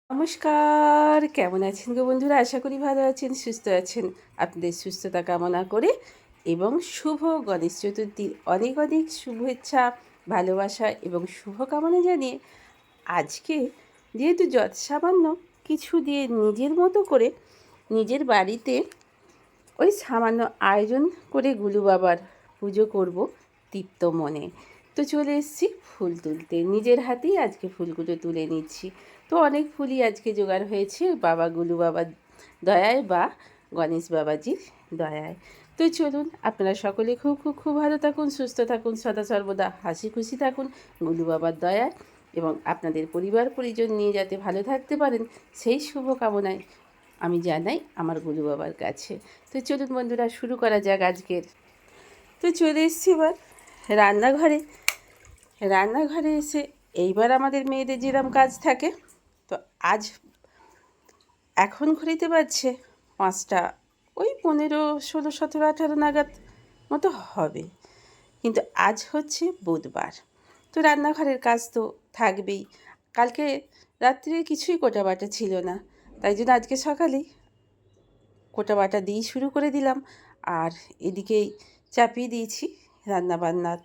নমস্কার, কেমন আছেন গো বন্ধুরা? আশা করি ভালো আছেন, সুস্থ আছেন। আপনাদের সুস্থতা কামনা করে এবং শুভ গণেশ চতুর্থীর অনেক অনেক শুভেচ্ছা, ভালোবাসা এবং শুভকামনা জানিয়ে আজকে যেহেতু যৎসামান্য কিছু দিয়ে নিজের মতো করে নিজের বাড়িতে ওই সামান্য আয়োজন করে গুলু বাবার পুজো করব তৃপ্ত মনে। তো চলে এসেছি ফুল তুলতে, নিজের হাতেই আজকে ফুলগুলো তুলে নিচ্ছি। তো অনেক ফুলই আজকে জোগাড় হয়েছে বাবা গুলু বাবার দয়ায় বা গণেশ বাবাজির দয়ায়। তো চলুন, আপনারা সকলে খুব খুব খুব ভালো থাকুন, সুস্থ থাকুন, সদা সর্বদা হাসি খুশি থাকুন গুলু বাবার দয়ায়, এবং আপনাদের পরিবার পরিজন নিয়ে যাতে ভালো থাকতে পারেন সেই শুভকামনায় আমি জানাই আমার গুরু বাবার কাছে। তো চলুন বন্ধুরা, শুরু করা যাক আজকের। তো চলে এসেছি এবার রান্নাঘরে। রান্নাঘরে এসে এইবার আমাদের মেয়েদের যেরকম কাজ থাকে, তো আজ এখন ঘড়িতে বাজছে 5টা, ওই 15, 16, 17, 18 নাগাদ মতো হবে। কিন্তু আজ হচ্ছে বুধবার, তো রান্নাঘরের কাজ তো থাকবেই। কালকে রাত্রে কিছুই কোটা বাটা ছিল না, তাই জন্য আজকে সকালেই কোটা বাটা দিয়েই শুরু করে দিলাম। আর এদিকেই চাপিয়ে দিয়েছি রান্নাবান্নার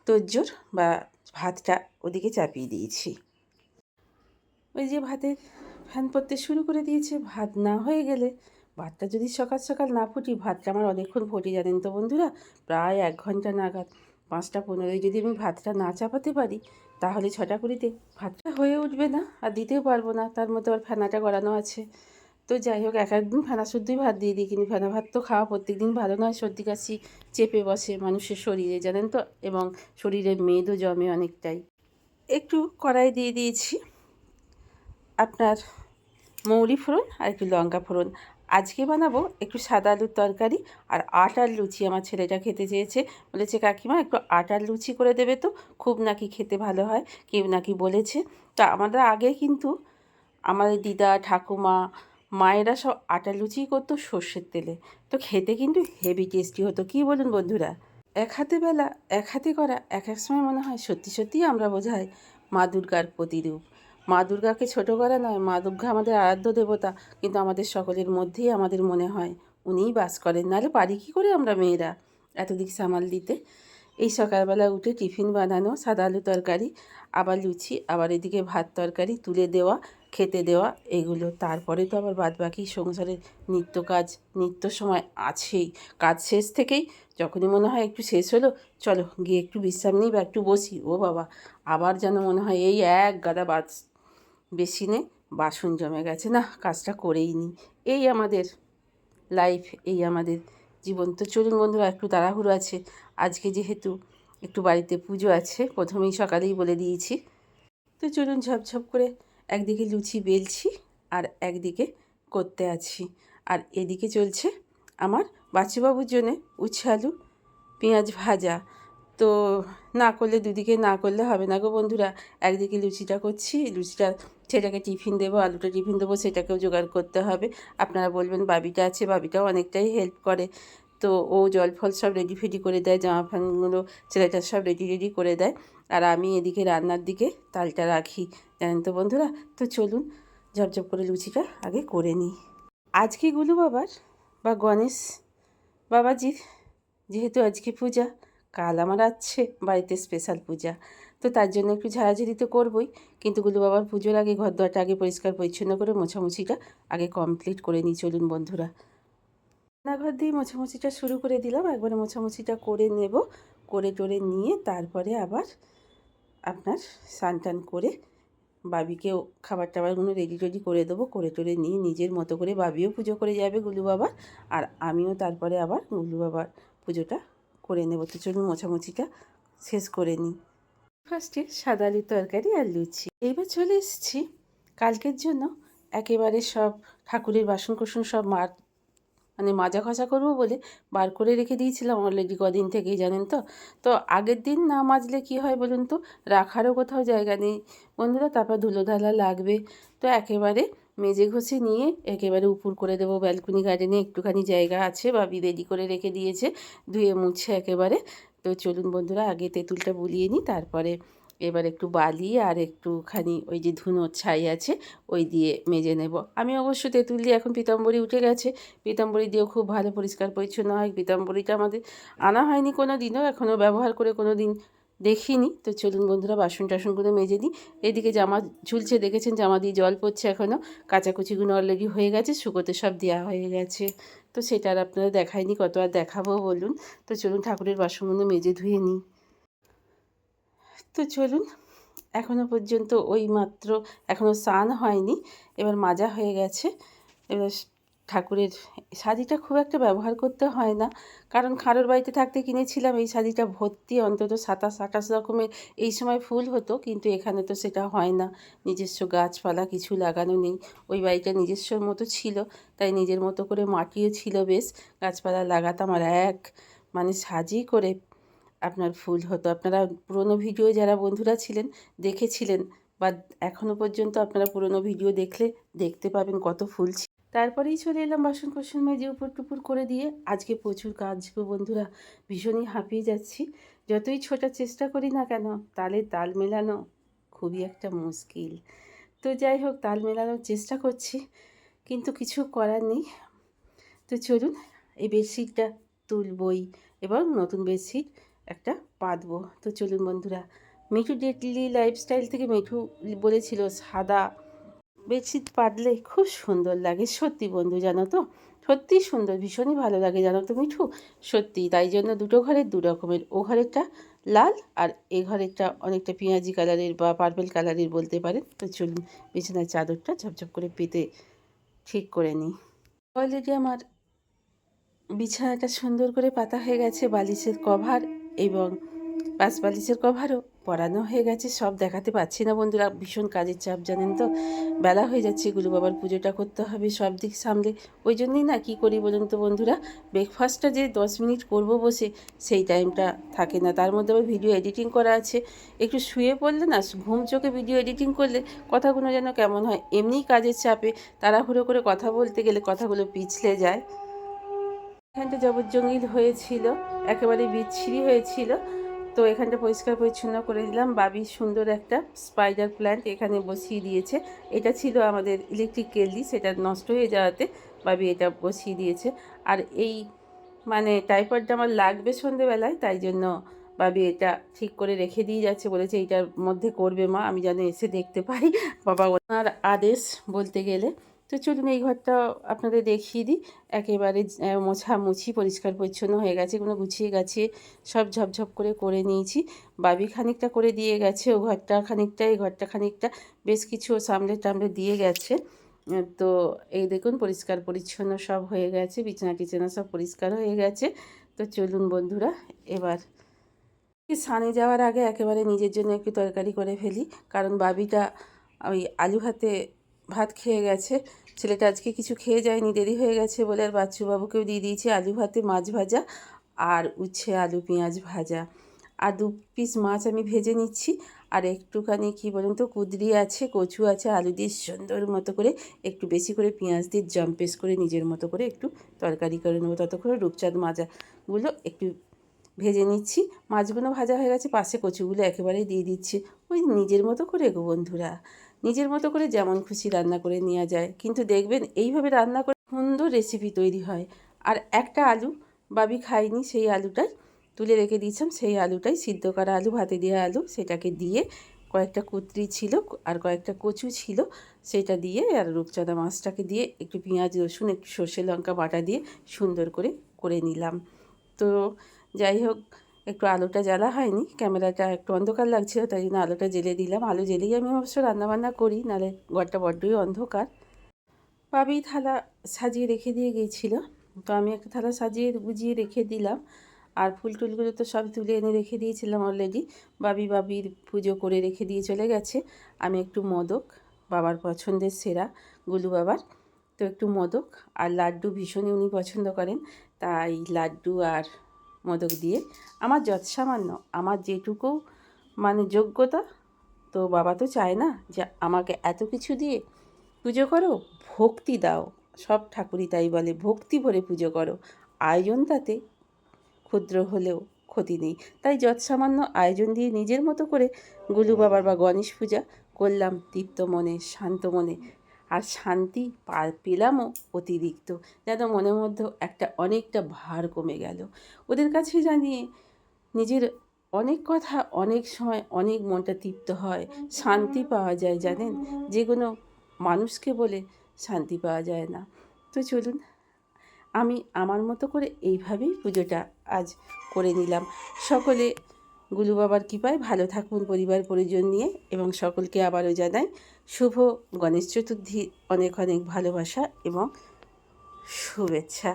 তোড়জোড়, বা ভাতটা ওদিকে চাপিয়ে দিয়েছি। ওই যে ভাতের ফ্যান পড়তে শুরু করে দিয়েছে। ভাত না হয়ে গেলে, ভাতটা যদি সকাল সকাল না ফুটি, ভাতটা আমার অনেকক্ষণ ফোটে জানেন তো বন্ধুরা, প্রায় 1 ঘন্টা নাগাদ। 5টা 15 যদি আমি ভাতটা না চাপাতে পারি, তাহলে 6টা 20 ভাতটা হয়ে উঠবে না, আর দিতেও পারবো না। তার মধ্যে আবার ফেনাটা গড়ানো আছে। তো যাই হোক, এক একদিন ফেনা শুদ্ধই ভাত দিয়ে দিই, কিন্তু ফেনা ভাত তো খাওয়া প্রত্যেক দিন ভালো নয়। সর্দি কাশি চেপে বসে মানুষের শরীরে জানেন তো, এবং শরীরে মেদও জমে অনেকটাই। একটু কড়াই দিয়ে দিয়েছি আপনার মৌরি ফোড়ন আর একটু লঙ্কা ফোড়ন। আজকে বানাবো একটু সাদা আলুর তরকারি আর আটার লুচি। আমার ছেলেটা খেতে চেয়েছে, বলেছে কাকিমা একটু আটার লুচি করে দেবে তো, খুব নাকি খেতে ভালো হয়, কেউ নাকি বলেছে। তা আমাদের আগে কিন্তু আমাদের দিদা ঠাকুমা মায়েরা সব আটার লুচিই করতো সর্ষের তেলে। তো খেতে কিন্তু হেভি টেস্টি হতো, কী বলুন বন্ধুরা? এক হাতে বেলা, এক হাতে করা, এক এক সময় মনে হয় সত্যি সত্যিই আমরা বোঝাই মা দুর্গার প্রতিরূপ। মা দুর্গাকে ছোটো করা নয়, মা দুর্গা আমাদের আরাধ্য দেবতা, কিন্তু আমাদের সকলের মধ্যেই আমাদের মনে হয় উনিই বাস করেন। নাহলে পারি কী করে আমরা মেয়েরা এত দিক সামাল দিতে? এই সকালবেলা উঠে টিফিন বানানো, সাদা আলু তরকারি, আবার লুচি, আবার এদিকে ভাত তরকারি তুলে দেওয়া, খেতে দেওয়া, এগুলো। তারপরে তো আবার বাদবাকি সংসারের নিত্য কাজ, নিত্য সময় আছেই। কাজ শেষ থেকেই যখনই মনে হয় একটু শেষ হলো, চলো গিয়ে একটু বিশ্রাম নিই বা একটু বসি, ও বাবা, আবার যেন মনে হয় এই এক গাদা বেসিনে বাসন জমে গেছে, না কাজটা করেই নিই। এই আমাদের লাইফ, এই আমাদের জীবন। তো চলুন বন্ধুরা, একটু তাড়াহুড়ো আছে আজকে, যেহেতু একটু বাড়িতে পুজো আছে, প্রথমেই সকালেই বলে দিয়েছি। তো চলুন ঝপঝপ করে একদিকে লুচি বেলছি আর একদিকে করতে আছি। আর এদিকে চলছে আমার বাচ্চুবাবুর জন্যে উচ্ছে আলু পেঁয়াজ ভাজা। তো না করলে, দুদিকে না করলে হবে না গো বন্ধুরা। একদিকে লুচিটা করছি, লুচিটা সেটাকে টিফিন দেবো, আলুটা টিফিন দেবো, সেটাকেও জোগাড় করতে হবে। আপনারা বলবেন বাবিটা আছে, বাবিটাও অনেকটাই হেল্প করে। তো ও জল ফল সব রেডি ফেডি করে দেয়, জামা প্যান্টগুলো ছেলেটার সব রেডি রেডি করে দেয়, আর আমি এদিকে রান্নার দিকে তালটা রাখি জানেন তো বন্ধুরা। তো চলুন ঝপঝপ করে লুচিটা আগে করে নিই। আজকে গুলু বাবার বা গণেশ বাবাজির যেহেতু আজকে পূজা, কাল আমার আছে বাড়িতে স্পেশাল পূজা, তো তার জন্য একটু ঝাড়াঝাড়ি তো করবই। কিন্তু গুলু বাবার পুজোর আগে ঘর দরটা আগে পরিষ্কার পরিচ্ছন্ন করে মোছামুছিটা আগে কমপ্লিট করে নিই। চলুন বন্ধুরা, রান্নাঘর দিয়ে মোছামুছিটা শুরু করে দিলাম। একবারে মোছামুছিটা করে নেব, করে টোরে নিয়ে তারপরে আবার আপনার স্নান টান করে বাবিকেও খাবার টাবারগুলো রেডি টেডি করে দেবো। করে টোরে নিয়ে নিজের মতো করে বাবিও পুজো করে যাবে গুলু বাবার, আর আমিও তারপরে আবার গুলু বাবার পুজোটা করে নেব। তো চলুন মোছামুছিটা শেষ করে নিই। ফার্স্টে সাদা আলুর তরকারি আর লুচি। এইবার চলে এসেছি কালকের জন্য একেবারে সব ঠাকুরের বাসন কোসন সব মানে মাজা ঘষা করবো বলে বার করে রেখে দিয়েছিলাম অলরেডি কদিন থেকেই জানেন তো। তো আগের দিন না মাজলে কি হয় বলুন তো, রাখারও কোথাও জায়গা নেই বন্ধুরা, তারপর ধুলোধালা লাগবে। তো একেবারে মেজে ঘষে নিয়ে একেবারে উপুর করে দেবো। ব্যালকনি গার্ডেনে একটুখানি জায়গা আছে, ভাবি রেডি করে রেখে দিয়েছে, ধুয়ে মুছে একেবারে। তো চলুন বন্ধুরা, আগে তেঁতুলটা বুলিয়ে নিই, তারপরে এবার একটু বালি আর একটুখানি ওই যে ধুনোর ছাই আছে ওই দিয়ে মেজে নেব। আমি অবশ্য তেঁতুল দিয়ে এখন পীতাম্বরী উঠে গেছে, পীতাম্বরী দিয়েও খুব ভালো পরিষ্কার পরিচ্ছন্ন হয়। পীতাম্বরীটা আমাদের আনা হয়নি কোনো দিনও, এখনও ব্যবহার করে কোনো দিন দেখিনি। তো চলুন বন্ধুরা বাসন টাসনগুলো মেজে নিই। এদিকে জামা ঝুলছে, দেখেছেন জামা দিয়ে জল পড়ছে এখনও, কাচাকুচিগুলো অলরেডি হয়ে গেছে, শুকোতে সব দেওয়া হয়ে গেছে। তো সেটা আর আপনারা দেখায়নি, কত আর দেখাবো বলুন। তো চলুন ঠাকুরের বাসনগুলো মেজে ধুয়ে নিই। তো চলুন, এখনও পর্যন্ত ওই মাত্র এখনও স্নান হয়নি, এবার মাজা হয়ে গেছে। এবার ঠাকুরের শাড়িটা খুব একটা ব্যবহার করতে হয় না, কারণ খারোর বাড়িতে থাকতে কিনেছিলাম এই শাড়িটা ভর্তি অন্তত 27-28 রকমের এই সময় ফুল হতো, কিন্তু এখানে তো সেটা হয় না, নিজস্ব গাছপালা কিছু লাগানো নেই। ওই বাড়িটা নিজস্বর মতো ছিল, তাই নিজের মতো করে মাটিও ছিল বেশ, গাছপালা লাগাতাম আর মানে সাজি করে আপনার ফুল হতো। আপনারা পুরনো ভিডিও যারা বন্ধুরা ছিলেন দেখেছিলেন, বা এখনও পর্যন্ত আপনারা পুরনো ভিডিও দেখলে দেখতে পাবেন কত ফুল ছিল। তারপরেই চলে এলাম বাসন কোসন মেজে উপর টুপুর করে দিয়ে। আজকে প্রচুর কাজ গো বন্ধুরা, ভীষণই হাঁপিয়ে যাচ্ছি। যতই ছোটার চেষ্টা করি না কেন, তালে তাল মেলানো খুবই একটা মুশকিল। তো যাই হোক, তাল মেলানোর চেষ্টা করছি, কিন্তু কিছু করার নেই। তো চলুন, এই বেডশিটটা তুলবই এবং নতুন বেডশিট একটা পাতবো। তো চলুন বন্ধুরা, মিঠু ডেটলি লাইফস্টাইল থেকে মিঠু বলেছিল সাদা বেডশিট পাতলে খুব সুন্দর লাগে। সত্যি বন্ধু, জানো তো, সত্যিই সুন্দর, ভীষণই ভালো লাগে জানো তো মিঠু, সত্যি। তাই জন্য দুটো ঘরের দু রকমের, ও ঘরেরটা লাল আর এ ঘরেরটা অনেকটা পেঁয়াজি কালারের বা পার্পেল কালারের বলতে পারেন। তো চলুন বিছানার চাদরটা ঝপঝপ করে পেতে ঠিক করে নিই। অলরেডি আমার বিছানাটা সুন্দর করে পাতা হয়ে গেছে, বালিশের কভার এবং পাশ বালিশের কভারও পরানো হয়ে গেছে। সব দেখাতে পারছি না বন্ধুরা, ভীষণ কাজের চাপ জানেন তো, বেলা হয়ে যাচ্ছে, গুরু বাবার পুজোটা করতে হবে, সব দিক সামলে। ওই জন্যই না কী করি বলুন তো বন্ধুরা, ব্রেকফাস্টটা যে 10 মিনিট করব বসে, সেই টাইমটা থাকে না। তার মধ্যে আবার ভিডিও এডিটিং করা আছে, একটু শুয়ে পড়লে না ঘুম চোখে ভিডিও এডিটিং করলে কথাগুলো যেন কেমন হয়, এমনিই কাজের চাপে তাড়াহুড়ো করে কথা বলতে গেলে কথাগুলো পিছলে যায়। এখানটা জবরজঙ্গিল হয়েছিল, একেবারে বিচ্ছিরি হয়েছিল। তো এখানটা পরিষ্কার পরিচ্ছন্ন করে দিলাম। বাবি সুন্দর একটা স্পাইডার প্ল্যান্ট এখানে বসিয়ে দিয়েছে। এটা ছিল আমাদের ইলেকট্রিক কেটলি, সেটা নষ্ট হয়ে যাওয়াতে বাবি এটা বসিয়ে দিয়েছে। আর এই মানে টাইপডটা আমার লাগবে সন্ধেবেলায়, তাই জন্য বাবি এটা ঠিক করে রেখে দিয়ে যাচ্ছে, বলেছে এইটার মধ্যে করবে মা, আমি যেন এসে দেখতে পাই, বাবা ওনার আদেশ বলতে গেলে। তো চলুন এই ঘরটা আপনাদের দেখিয়ে দিই। একেবারে মোছামুছি পরিষ্কার পরিচ্ছন্ন হয়ে গেছে, কোনো গুছিয়ে গাছিয়ে সব ঝপঝপ করে নিয়েছি। বাবি খানিকটা করে দিয়ে গেছে, ও ঘরটা খানিকটা, এই ঘরটা খানিকটা, বেশ কিছু সামলে টামলে দিয়ে গেছে। তো এই দেখুন পরিষ্কার পরিচ্ছন্ন সব হয়ে গেছে, বিছানা টিছানা সব পরিষ্কার হয়ে গেছে। তো চলুন বন্ধুরা, এবার স্নানে যাওয়ার আগে একেবারে নিজের জন্য একটু তরকারি করে ফেলি, কারণ বাবিটা ওই আলু ভাতে ভাত খেয়ে গেছে। ছেলেটা আজকে কিছু খেয়ে যায়নি, দেরি হয়ে গেছে বলে, আর বাচ্চুবাবুকেও দিয়ে দিয়েছি আলু ভাতে মাছ ভাজা আর উচ্ছে আলু পেঁয়াজ ভাজা। আর 2 পিস মাছ আমি ভেজে নিচ্ছি, আর একটুখানি কী বলুন তো, কুঁদরি আছে, কচু আছে, আলু দিয়ে সুন্দর মতো করে একটু বেশি করে পেঁয়াজ দিয়ে জম্পেস করে নিজের মতো করে একটু তরকারি করে নেবো। ততক্ষণে রূপচাঁদ মাজাগুলো একটু ভেজে নিচ্ছি। মাছগুলো ভাজা হয়ে গেছে, পাশে কচুগুলো একেবারেই দিয়ে দিচ্ছি। ওই নিজের মতো করে গো বন্ধুরা, নিজের মতো করে যেমন খুশি রান্না করে নেওয়া যায়, কিন্তু দেখবেন এইভাবে রান্না করে সুন্দর রেসিপি তৈরি হয়। আর একটা আলু বাবি খাইনি, সেই আলুটাই তুলে রেখে দিয়েছিলাম, সেই আলুটাই সিদ্ধ করা আলু, ভাতে দেওয়া আলু, সেটাকে দিয়ে কয়েকটা কুঁদরি ছিল আর কয়েকটা কচু ছিল, সেটা দিয়ে আর রূপচাঁদা মাছটাকে দিয়ে একটু পেঁয়াজ রসুন একটু সর্ষে লঙ্কা বাটা দিয়ে সুন্দর করে নিলাম। তো যাই হোক, একটু আলোটা জ্বালা হয়নি, ক্যামেরাটা একটু অন্ধকার লাগছিল, তাই জন্য আলোটা জ্বেলে দিলাম। আলো জ্বেলেই আমি অবশ্য রান্নাবান্না করি, নাহলে ঘরটা বড্ডই অন্ধকার। বাবি থালা সাজিয়ে রেখে দিয়ে গিয়েছিল, তো আমি একটা থালা সাজিয়ে গুজিয়ে রেখে দিলাম। আর ফুল টুলগুলো তো সব তুলে এনে রেখে দিয়েছিলাম অলরেডি। বাবির পুজো করে রেখে দিয়ে চলে গেছে। আমি একটু মোদক, বাবার পছন্দের সেরা গুলু বাবার, তো একটু মোদক আর লাড্ডু ভীষণই উনি পছন্দ করেন, তাই লাড্ডু আর মোদক দিয়ে আমার যৎসামান্য, আমার যেটুকু মানে যোগ্যতা, তো বাবা তো চায় না যে আমাকে এত কিছু দিয়ে পুজো করো, ভক্তি দাও। সব ঠাকুরই তাই বলে, ভক্তি ভরে পুজো করো, আয়োজন তাতে ক্ষুদ্র হলেও ক্ষতি নেই। তাই যৎসামান্য আয়োজন দিয়ে নিজের মতো করে গুলু বাবার বা গণেশ পূজা করলাম তৃপ্ত মনে, শান্ত মনে। আর শান্তি পেলামও অতিরিক্ত, যেন মনের মধ্যেও একটা অনেকটা ভার কমে গেল। ওদের কাছে জানিয়ে নিজের অনেক কথা অনেক সময় অনেক মনটা তৃপ্ত হয়, শান্তি পাওয়া যায় জানেন, যেগুলো মানুষকে বলে শান্তি পাওয়া যায় না। তো চলুন, আমি আমার মতো করে এইভাবেই পুজোটা আজ করে নিলাম। সকলে গুলু বাবার কৃপায় ভালো থাকুন পরিবার পরিজন নিয়ে, এবং সকলকে আবারও জানাই শুভ গণেশ চতুর্থীর অনেক অনেক ভালোবাসা এবং শুভেচ্ছা।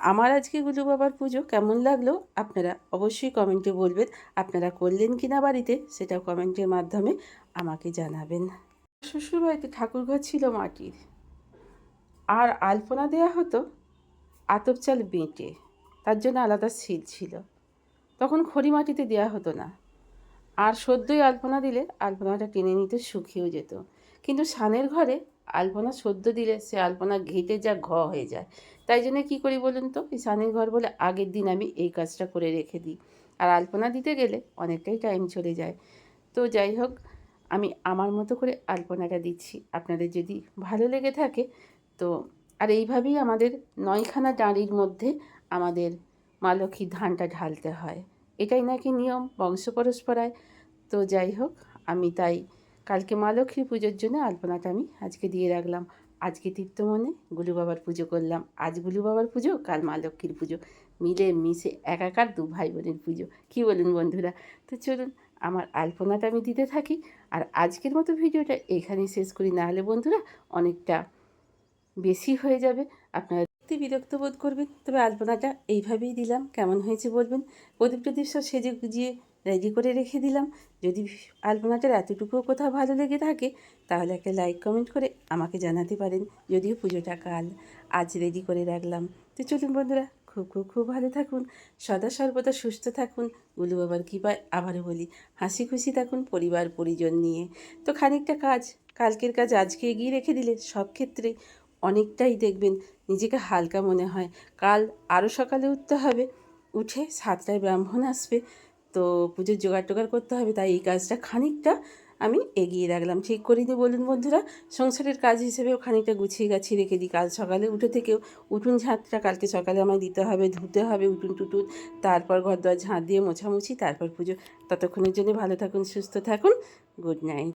আমার আজকে গুলু বাবার পুজো কেমন লাগলো আপনারা অবশ্যই কমেন্টে বলবেন। আপনারা করলেন কিনা বাড়িতে সেটাও কমেন্টের মাধ্যমে আমাকে জানাবেন। শ্বশুরবাড়িতে ঠাকুরঘর ছিল মাটির, আর আলপনা দেয়া হতো আতপ চাল বেঁটে, তার জন্য আলাদা সিল ছিল। তখন খড়ি মাটিতে দেওয়া হতো না, আর সদ্যই আলপনা দিলে আলপনাটা টেনে নিতে শুকিয়েও যেত। কিন্তু সানের ঘরে আলপনা সদ্য দিলে সে আলপনা ঘেঁটে যা হয়ে যায়। তাই জন্য কী করি বলুন তো, এই সানের ঘর বলে আগের দিন আমি এই কাজটা করে রেখে দিই। আর আলপনা দিতে গেলে অনেকটাই টাইম চলে যায়। তো যাই হোক, আমি আমার মতো করে আলপনাটা দিচ্ছি। আপনাদের যদি ভালো লেগে থাকে তো, আর এইভাবেই আমাদের 9খানা ডাঁড়ির মধ্যে আমাদের মা লক্ষ্মীর ধানটা ঢালতে হয়, এটাই নাকি নিয়ম বংশ পরম্পরায়। তো যাই হোক, আমি তাই কালকে মা লক্ষ্মীর পুজোর জন্য আলপনাটা আমি আজকে দিয়ে রাখলাম। আজকে তৃপ্ত মনে গুলু বাবার পুজো করলাম। আজ গুলু বাবার পুজো, কাল মা লক্ষ্মীর পুজো, মিলে মিশে একাকার 2 ভাই বোনের পুজো। কী বলুন বন্ধুরা? তো চলুন, আমার আলপনাটা আমি দিতে থাকি। আর আজকের মতো ভিডিওটা এখানেই শেষ করি, না হলে বন্ধুরা অনেকটা বেশি হয়ে যাবে, আপনারা দেখতে বিরক্ত বোধ করবেন। তবে আলপনাটা এইভাবেই দিলাম, কেমন হয়েছে বলবেন। প্রদীপ টদীপ সব সেজে গুজিয়ে রেডি করে রেখে দিলাম। যদি আলপনাটার এতটুকুও কোথাও ভালো লেগে থাকে তাহলে একটা লাইক কমেন্ট করে আমাকে জানাতে পারেন। যদিও পুজোটা কাল, আজ রেডি করে রাখলাম। তো চলুন বন্ধুরা, খুব খুব খুব ভালো থাকুন, সদা সর্বদা সুস্থ থাকুন। গুলু বাবার কৃপায় আবারও বলি হাসি খুশি থাকুন পরিবার পরিজন নিয়ে। তো খানিকটা কাজ, কালকের কাজ আজকে এগিয়ে রেখে দিলে সব ক্ষেত্রে অনেকটাই দেখবেন নিজেকে হালকা মনে হয়। কাল আরও সকালে উঠতে হবে, উঠে 7টায় ব্রাহ্মণ আসবে, তো পুজোর জোগাড় টোগাড় করতে হবে। তাই এই কাজটা খানিকটা আমি এগিয়ে রাখলাম। ঠিক করিনি বলুন বন্ধুরা, সংসারের কাজ হিসেবেও খানিকটা গুছিয়ে গাছিয়ে রেখে দিই। কাল সকালে উঠে থেকেও উঠুন ঝাঁটটা কালকে সকালে আমায় দিতে হবে, ধুতে হবে উঠুন টুটুন, তারপর ঘর দোর ঝাঁট দিয়ে মোছামুছি, তারপর পুজো। ততক্ষণের জন্য ভালো থাকুন, সুস্থ থাকুন, গুড নাইট।